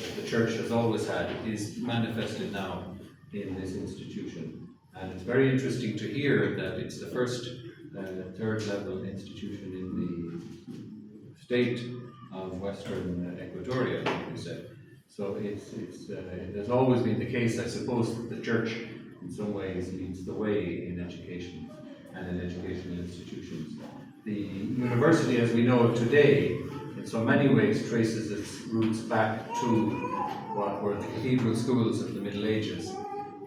that the Church has always had is manifested now in this institution. And it's very interesting to hear that it's the first third level institution in the state of Western Equatoria, we say. So it has always been the case, I suppose, that the Church in some ways leads the way in education and in educational institutions. The university as we know it today, in so many ways, traces its roots back to what were the cathedral schools of the Middle Ages,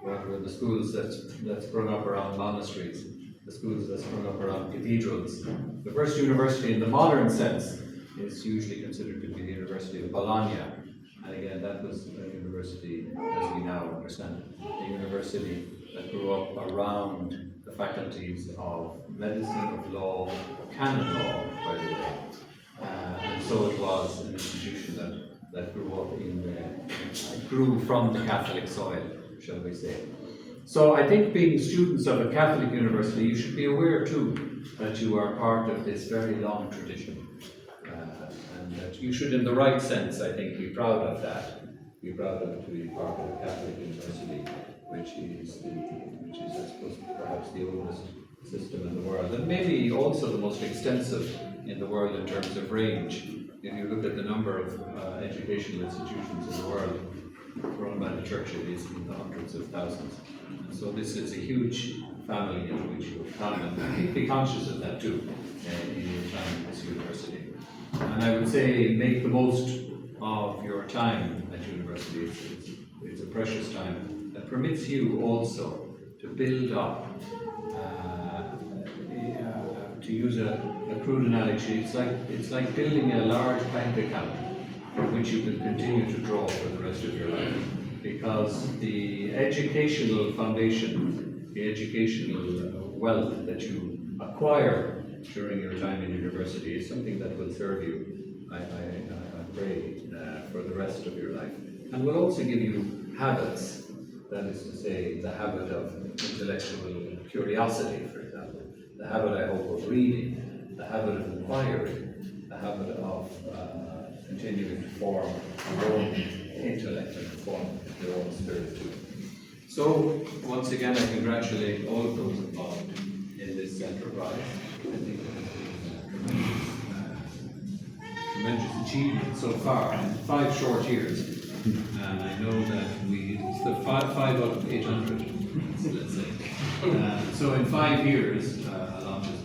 what were the schools that sprung up around monasteries, the schools that sprung up around cathedrals. The first university in the modern sense is usually considered to be the University of Bologna. And again, that was a university, as we now understand it, a university that grew up around the faculties of medicine, of law, canon law, by the way. And so it was an institution that grew up grew from the Catholic soil, shall we say. So I think being students of a Catholic university, you should be aware too that you are part of this very long tradition. And that you should, in the right sense, I think, be proud of that. Be proud of to be part of a Catholic university, which is, I suppose, perhaps the oldest system in the world, and maybe also the most extensive in the world in terms of range. If you look at the number of educational institutions in the world run by the Church, it is in the hundreds of thousands. And so this is a huge family into which you come, and I think be conscious of that too in your time at this university. And I would say make the most of your time at university. It's a precious time that permits you also to build up, to use a crude analogy, it's like building a large bank account from which you can continue to draw for the rest of your life. Because the educational foundation, the educational wealth that you acquire during your time in university is something that will serve you, I pray, for the rest of your life. And will also give you habits, that is to say, the habit of intellectual curiosity, for example, the habit, I hope, of reading, the habit of inquiring, the habit of continuing to form your own intellect and form your own spirit too. So, once again, I congratulate all of those involved in this enterprise. I think it has been tremendous achievement so far in 5 short years. And I know that it's the 5 out of 800, let's say. So in 5 years, a lot has